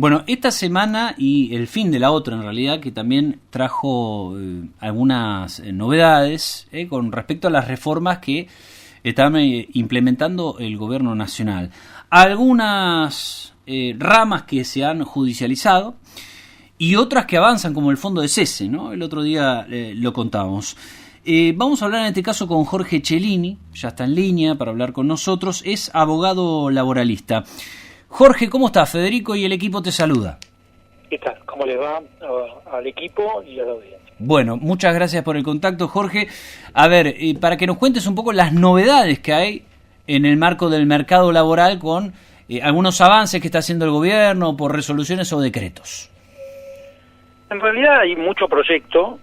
Bueno, esta semana y el fin de la otra, en realidad, que también trajo algunas novedades con respecto a las reformas que está implementando el gobierno nacional. Algunas ramas que se han judicializado y otras que avanzan, como el fondo de cese, ¿no? El otro día lo contábamos. Vamos a hablar en este caso con Jorge Cellini, ya está en línea para hablar con nosotros, es abogado laboralista. Jorge, ¿cómo estás? Federico y el equipo te saluda. ¿Qué tal? ¿Cómo les va al equipo y a la audiencia? Bueno, muchas gracias por el contacto, Jorge. A ver, para que nos cuentes un poco las novedades que hay en el marco del mercado laboral con algunos avances que está haciendo el gobierno por resoluciones o decretos. En realidad hay mucho proyecto,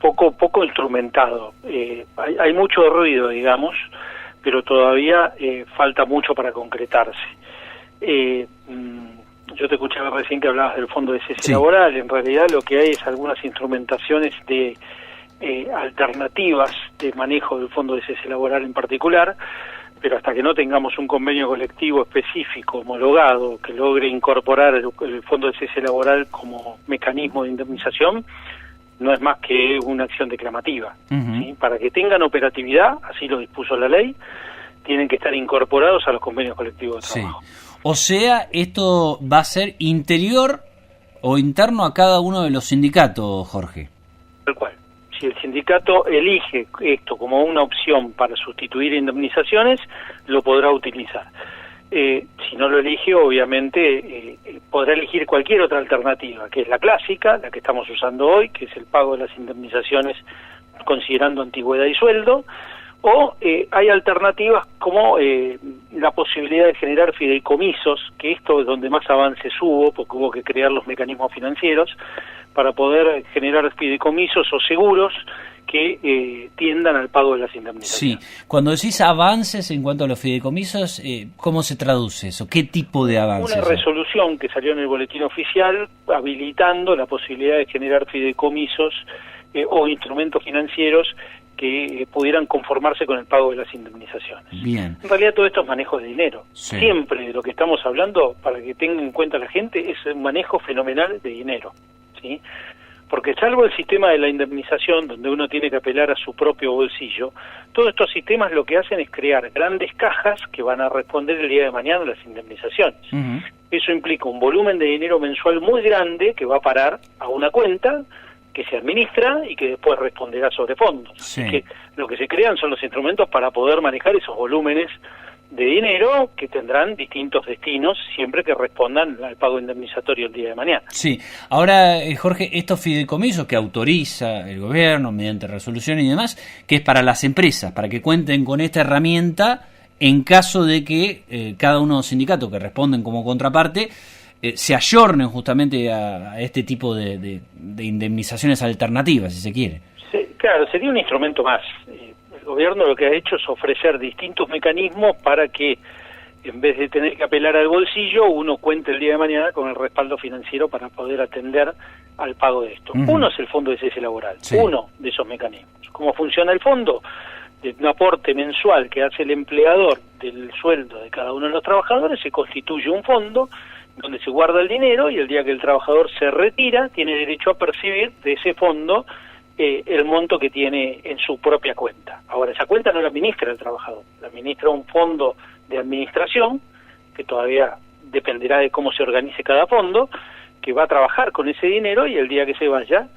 poco instrumentado. Hay mucho ruido, digamos, pero todavía falta mucho para concretarse. Yo te escuchaba recién que hablabas del fondo de cese laboral. En realidad lo que hay es algunas instrumentaciones de alternativas de manejo del fondo de cese laboral en particular, pero hasta que no tengamos un convenio colectivo específico, homologado, que logre incorporar el fondo de cese laboral como mecanismo de indemnización, no es más que una acción declamativa. ¿Sí? Para que tengan operatividad, así lo dispuso la ley, tienen que estar incorporados a los convenios colectivos de trabajo. O sea, esto va a ser interior o interno a cada uno de los sindicatos, Jorge. Tal cual. Si el sindicato elige esto como una opción para sustituir indemnizaciones, lo podrá utilizar. Si no lo elige, obviamente podrá elegir cualquier otra alternativa, que es la clásica, la que estamos usando hoy, que es el pago de las indemnizaciones considerando antigüedad y sueldo, o hay alternativas como la posibilidad de generar fideicomisos, que esto es donde más avances hubo, porque hubo que crear los mecanismos financieros para poder generar fideicomisos o seguros que tiendan al pago de las indemnizaciones. Sí, cuando decís avances en cuanto a los fideicomisos, ¿cómo se traduce eso? ¿Qué tipo de avances? Una resolución que salió en el boletín oficial habilitando la posibilidad de generar fideicomisos o instrumentos financieros que pudieran conformarse con el pago de las indemnizaciones. Bien. En realidad todo esto es manejo de dinero. Sí. Siempre de lo que estamos hablando, para que tenga en cuenta la gente, es un manejo fenomenal de dinero, ¿sí? Porque salvo el sistema de la indemnización, donde uno tiene que apelar a su propio bolsillo, todos estos sistemas lo que hacen es crear grandes cajas que van a responder el día de mañana a las indemnizaciones. Eso implica un volumen de dinero mensual muy grande que va a parar a una cuenta que se administra y que después responderá sobre fondos. Sí. Así que lo que se crean son los instrumentos para poder manejar esos volúmenes de dinero que tendrán distintos destinos siempre que respondan al pago indemnizatorio el día de mañana. Sí. Ahora, Jorge, estos fideicomisos que autoriza el gobierno mediante resolución y demás, que es para las empresas, para que cuenten con esta herramienta en caso de que cada uno de los sindicatos que responden como contraparte se ayornen justamente a este tipo de indemnizaciones alternativas, si se quiere. Sí, claro, sería un instrumento más. El gobierno lo que ha hecho es ofrecer distintos mecanismos para que, en vez de tener que apelar al bolsillo, uno cuente el día de mañana con el respaldo financiero para poder atender al pago de esto. Uno es el fondo de cese laboral, uno de esos mecanismos. ¿Cómo funciona el fondo? De un aporte mensual que hace el empleador del sueldo de cada uno de los trabajadores, se constituye un fondo donde se guarda el dinero y el día que el trabajador se retira tiene derecho a percibir de ese fondo el monto que tiene en su propia cuenta. Ahora, esa cuenta no la administra el trabajador, la administra un fondo de administración que todavía dependerá de cómo se organice cada fondo, que va a trabajar con ese dinero y el día que se vaya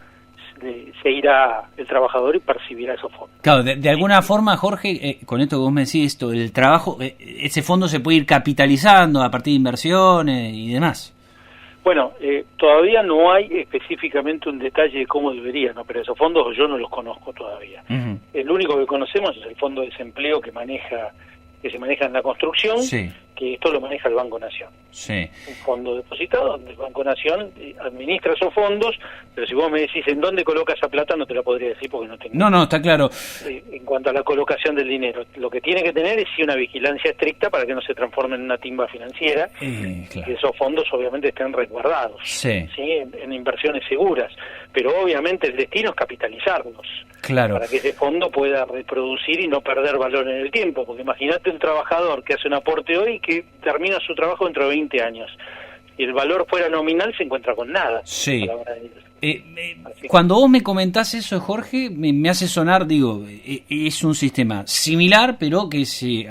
se irá el trabajador y percibirá esos fondos. Claro, de alguna forma, Jorge, con esto que vos me decís, esto, el trabajo, ese fondo se puede ir capitalizando a partir de inversiones y demás. Bueno, todavía no hay específicamente un detalle de cómo deberían, ¿no? Pero esos fondos yo no los conozco todavía. El único que conocemos es el fondo de desempleo que se maneja en la construcción, que esto lo maneja el Banco Nación. Un fondo depositado donde el Banco Nación administra esos fondos, pero si vos me decís en dónde coloca esa plata no te la podría decir porque no tengo. No, está claro. En cuanto a la colocación del dinero, lo que tiene que tener es una vigilancia estricta para que no se transforme en una timba financiera, claro. Que esos fondos obviamente estén resguardados, en inversiones seguras, pero obviamente el destino es capitalizarlos. Claro. Para que ese fondo pueda reproducir y no perder valor en el tiempo, porque imagínate un trabajador que hace un aporte hoy y que termina su trabajo dentro de 20 años. y el valor fuera nominal, se encuentra con nada. Sí. Cuando vos me comentás eso, Jorge, me hace sonar, digo, es un sistema similar, pero que se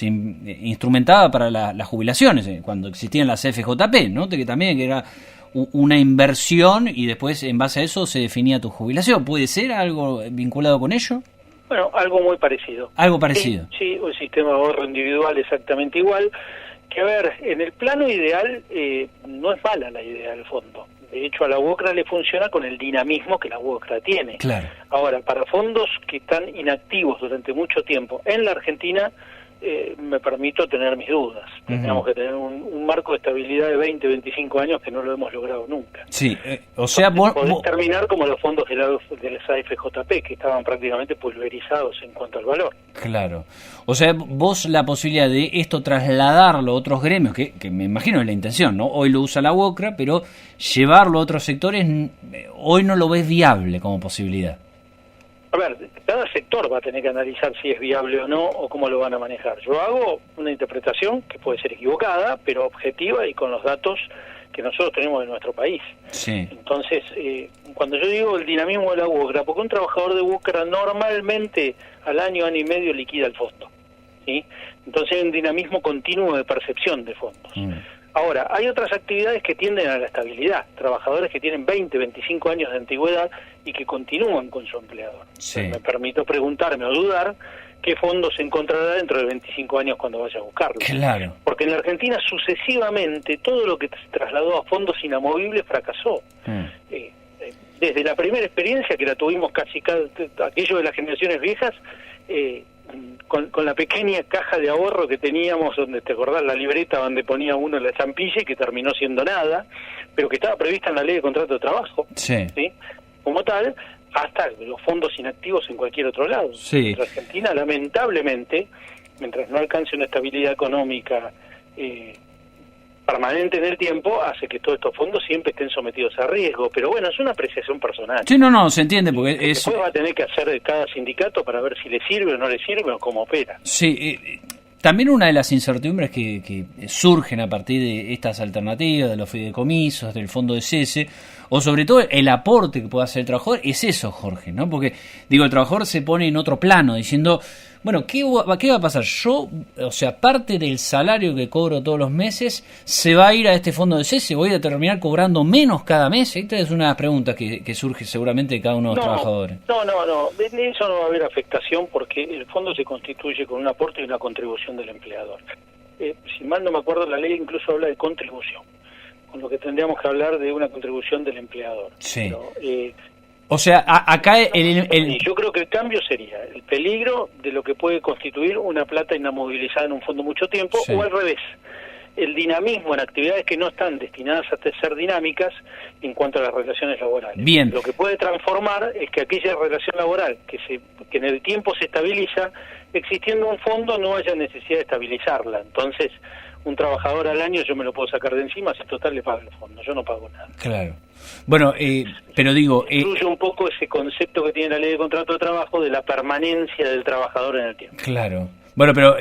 instrumentaba para las jubilaciones, cuando existían las FJP, ¿no? Que también que era una inversión y después en base a eso se definía tu jubilación. ¿Puede ser algo vinculado con ello? Bueno, algo muy parecido. Algo parecido. Sí, un sistema de ahorro individual exactamente igual. Que a ver, en el plano ideal no es mala la idea del fondo. De hecho, a la UOCRA le funciona con el dinamismo que la UOCRA tiene. Claro. Ahora, para fondos que están inactivos durante mucho tiempo en la Argentina, me permito tener mis dudas. Tenemos que tener un marco de estabilidad de 20, 25 años que no lo hemos logrado nunca. Sí, o sea, vos terminar como los fondos de las AFJP, que estaban prácticamente pulverizados en cuanto al valor. Claro. O sea, vos la posibilidad de esto trasladarlo a otros gremios, que me imagino es la intención, ¿no? Hoy lo usa la UOCRA, pero llevarlo a otros sectores, hoy no lo ves viable como posibilidad. A ver, cada sector va a tener que analizar si es viable o no, o cómo lo van a manejar. Yo hago una interpretación que puede ser equivocada, pero objetiva y con los datos que nosotros tenemos de nuestro país. Sí. Entonces, cuando yo digo el dinamismo de la UOCRA, porque un trabajador de UOCRA normalmente al año y medio liquida el fondo, ¿sí? Entonces hay un dinamismo continuo de percepción de fondos. Ahora, hay otras actividades que tienden a la estabilidad, trabajadores que tienen 20, 25 años de antigüedad y que continúan con su empleador. Sí. Me permito preguntarme o dudar qué fondo se encontrará dentro de 25 años cuando vaya a buscarlo. Claro. Porque en la Argentina sucesivamente todo lo que se trasladó a fondos inamovibles fracasó. Desde la primera experiencia que la tuvimos casi aquellos de las generaciones viejas, con la pequeña caja de ahorro que teníamos, donde te acordás la libreta donde ponía uno la estampilla, que terminó siendo nada, pero que estaba prevista en la ley de contrato de trabajo, sí. Como tal, hasta los fondos inactivos en cualquier otro lado. Sí. La Argentina, lamentablemente, mientras no alcance una estabilidad económica permanente en el tiempo, hace que todos estos fondos siempre estén sometidos a riesgo. Pero bueno, es una apreciación personal. Sí, no, se entiende, porque después va a tener que hacer de cada sindicato para ver si le sirve o no le sirve o cómo opera. Sí, también una de las incertidumbres que surgen a partir de estas alternativas, de los fideicomisos, del fondo de cese, o sobre todo el aporte que puede hacer el trabajador, es eso, Jorge, ¿no? Porque, digo, el trabajador se pone en otro plano, diciendo, bueno, ¿qué va a pasar? Yo, o sea, parte del salario que cobro todos los meses se va a ir a este fondo de cese, voy a terminar cobrando menos cada mes. Esta es una pregunta que surge seguramente de cada uno de los trabajadores. No, de eso no va a haber afectación porque el fondo se constituye con un aporte y una contribución del empleador. Si mal no me acuerdo, la ley incluso habla de contribución, con lo que tendríamos que hablar de una contribución del empleador. Sí. Pero, o sea, acá yo creo que el cambio sería el peligro de lo que puede constituir una plata inamovilizada en un fondo mucho tiempo, sí. O al revés, el dinamismo en actividades que no están destinadas a ser dinámicas en cuanto a las relaciones laborales. Bien. Lo que puede transformar es que aquella relación laboral que en el tiempo se estabiliza, existiendo un fondo no haya necesidad de estabilizarla. Entonces, un trabajador al año yo me lo puedo sacar de encima, si total le pago el fondo, yo no pago nada. Claro. Bueno, pero digo... incluye un poco ese concepto que tiene la ley de contrato de trabajo de la permanencia del trabajador en el tiempo. Claro. Bueno, pero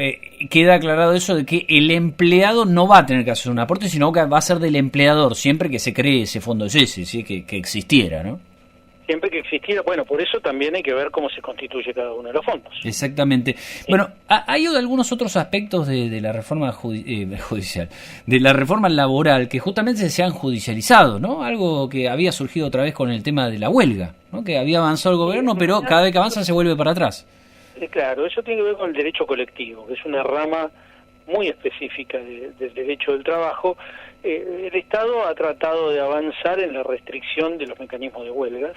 queda aclarado eso de que el empleado no va a tener que hacer un aporte, sino que va a ser del empleador siempre que se cree ese fondo de cese, ¿sí? que existiera, ¿no? Siempre que existiera, bueno, por eso también hay que ver cómo se constituye cada uno de los fondos. Exactamente. Bueno, hay algunos otros aspectos de la reforma judicial, de la reforma laboral, que justamente se han judicializado, ¿no? Algo que había surgido otra vez con el tema de la huelga, ¿no? Que había avanzado el gobierno, pero cada vez que avanza se vuelve para atrás. Claro, eso tiene que ver con el derecho colectivo, que es una rama muy específica del derecho del trabajo. El Estado ha tratado de avanzar en la restricción de los mecanismos de huelgas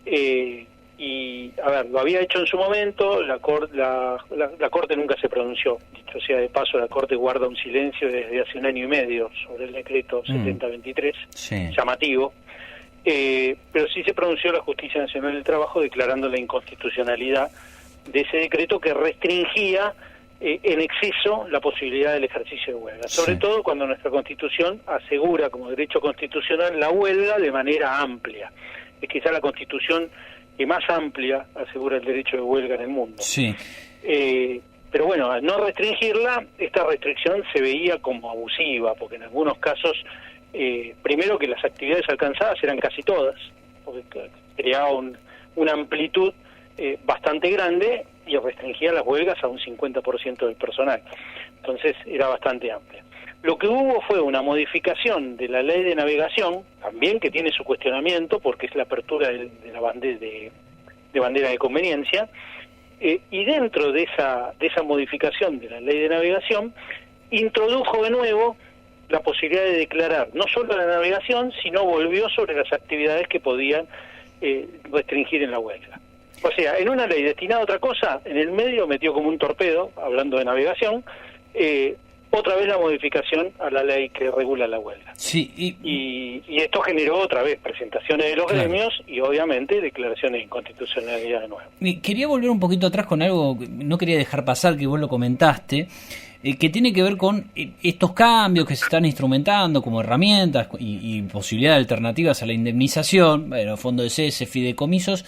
y, a ver, lo había hecho en su momento, la Corte nunca se pronunció. Dicho sea de paso, la Corte guarda un silencio desde hace 1 año y medio sobre el decreto 7023, sí. Llamativo, pero sí se pronunció la Justicia Nacional del Trabajo declarando la inconstitucionalidad de ese decreto que restringía en exceso la posibilidad del ejercicio de huelga, sobre todo cuando nuestra Constitución asegura como derecho constitucional la huelga de manera amplia. Es quizá la Constitución que más amplia asegura el derecho de huelga en el mundo. Sí. Pero bueno, al no restringirla, esta restricción se veía como abusiva, porque en algunos casos, primero que las actividades alcanzadas eran casi todas, porque creaba una amplitud bastante grande y restringía las huelgas a un 50% del personal. Entonces era bastante amplia. Lo que hubo fue una modificación de la ley de navegación, también que tiene su cuestionamiento, porque es la apertura de la bandera de conveniencia, y dentro de esa modificación de la ley de navegación, introdujo de nuevo la posibilidad de declarar no solo la navegación, sino volvió sobre las actividades que podían restringir en la huelga. O sea, en una ley destinada a otra cosa, en el medio metió como un torpedo, hablando de navegación, otra vez la modificación a la ley que regula la huelga. Sí, y esto generó otra vez presentaciones de los gremios y obviamente declaraciones de inconstitucionalidad de nuevo. Quería volver un poquito atrás con algo que no quería dejar pasar, que vos lo comentaste, que tiene que ver con estos cambios que se están instrumentando como herramientas y posibilidades alternativas a la indemnización, bueno, fondo de cese, fideicomisos,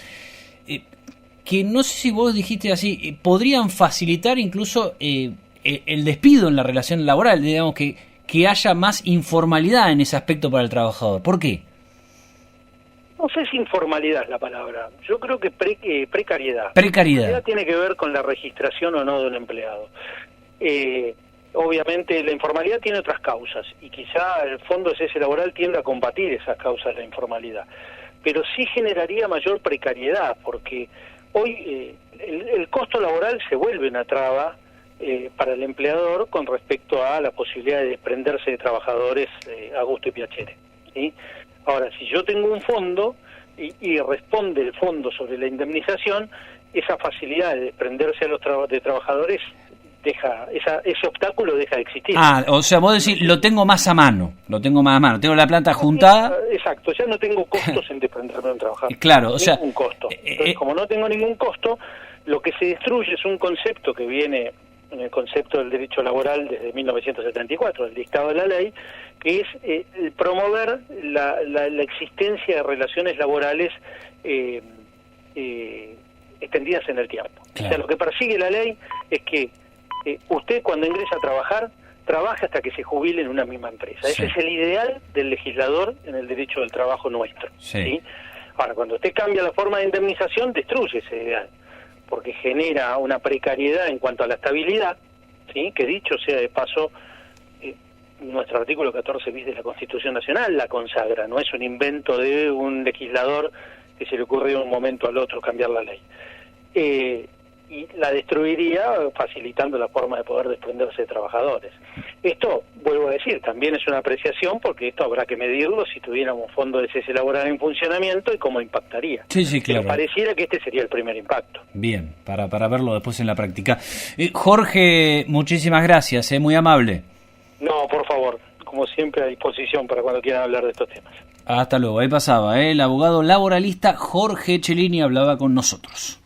que no sé si vos dijiste así, podrían facilitar incluso el despido en la relación laboral, digamos que haya más informalidad en ese aspecto para el trabajador. ¿Por qué? No sé si informalidad es la palabra. Yo creo que precariedad. Precariedad Tiene que ver con la registración o no de un empleado. Obviamente la informalidad tiene otras causas y quizá el fondo de cese laboral tiende a combatir esas causas de la informalidad. Pero sí generaría mayor precariedad porque hoy el costo laboral se vuelve una traba para el empleador con respecto a la posibilidad de desprenderse de trabajadores a gusto y piacere, ¿sí? Ahora, si yo tengo un fondo y responde el fondo sobre la indemnización, esa facilidad de desprenderse de trabajadores ese obstáculo deja de existir. O sea, vos decís, lo tengo más a mano, tengo la planta juntada. Exacto, ya no tengo costos en desprenderme de un trabajador. Claro, o sea, ningún costo. Entonces, como no tengo ningún costo, lo que se destruye es un concepto que viene en el concepto del derecho laboral desde 1974, el dictado de la ley, que es el promover la existencia de relaciones laborales extendidas en el tiempo. Claro. O sea, lo que persigue la ley es que usted cuando ingresa a trabajar, trabaje hasta que se jubile en una misma empresa. Sí. Ese es el ideal del legislador en el derecho del trabajo nuestro. Sí. ¿Sí? Ahora, cuando usted cambia la forma de indemnización, destruye ese ideal, porque genera una precariedad en cuanto a la estabilidad, ¿sí? Que dicho sea de paso, nuestro artículo 14 bis de la Constitución Nacional la consagra, no es un invento de un legislador que se le ocurre de un momento al otro cambiar la ley. Y la destruiría facilitando la forma de poder desprenderse de trabajadores. Esto, vuelvo a decir, también es una apreciación porque esto habrá que medirlo si tuviéramos fondo de cese laboral en funcionamiento y cómo impactaría. Sí, claro. Pero pareciera que este sería el primer impacto. Bien, para verlo después en la práctica. Jorge, muchísimas gracias, muy amable. No, por favor, como siempre a disposición para cuando quieran hablar de estos temas. Hasta luego, ahí pasaba, el abogado laboralista Jorge Cellini hablaba con nosotros.